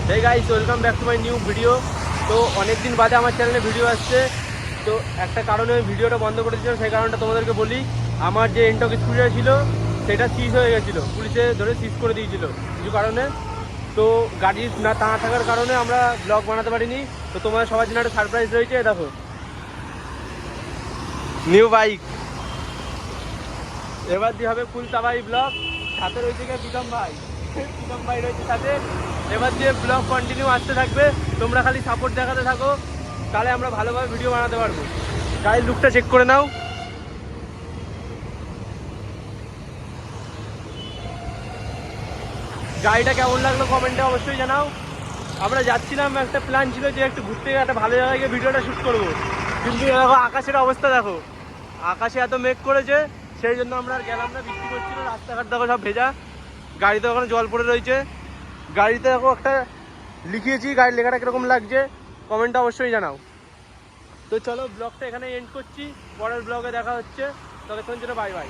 Hey guys welcome back to my new video. তো অনেক দিন বাদে আমার চ্যানেলে ভিডিও আসছে। তো একটা কারণে আমি ভিডিওটা বন্ধ করে দিয়েছিলাম, সেই কারণটা তোমাদেরকে বলি। আমার যে এনটক স্কুটার ছিল সেটা সিজ হয়ে গেছিলো, পুলিশে ধরে সিজ করে দিয়েছিল কিছু কারণে। তো গাড়ি না থাকার কারণে আমরা ব্লগ বানাতে পারিনি। তো তোমাদের সবার জন্য একটা সারপ্রাইজ রয়েছে, দেখো নিউ বাইক। এবার দিয়ে হবে ফুল তাবাই ব্লগ। সাথে রয়েছে গিয়ে প্রীতম ভাই রয়েছে সাথে। এবার দিয়ে ব্লগ কন্টিনিউ আসতে থাকবে, তোমরা খালি সাপোর্ট দেখাতে থাকো, তাহলে আমরা ভালোভাবে ভিডিও বানাতে পারবো। গাড়ির লুকটা চেক করে নাও। গাড়িটা কেমন লাগলো কমেন্টে অবশ্যই জানাও। আমরা যাচ্ছিলাম, একটা প্ল্যান ছিল যে একটু ঘুরতে গিয়ে একটা ভালো জায়গায় গিয়ে ভিডিওটা শ্যুট করবো, কিন্তু দেখো আকাশের অবস্থা দেখো, আকাশে এত মেঘ করেছে, সেই জন্য আমরা আর গেলাম না। বৃষ্টি করছিল, রাস্তাঘাট দেখো সব ভেজা, গাড়িতে ওখানে জল পড়ে রয়েছে। গাড়িতে দেখো একটা লিখিয়েছি, গাড়ির লেখাটা কিরকম লাগছে কমেন্টটা অবশ্যই জানাও। তো চলো ব্লগটা এখানে এন্ড করছি, পরের ব্লগে দেখা হচ্ছে, ততক্ষণ জন্য বাই বাই।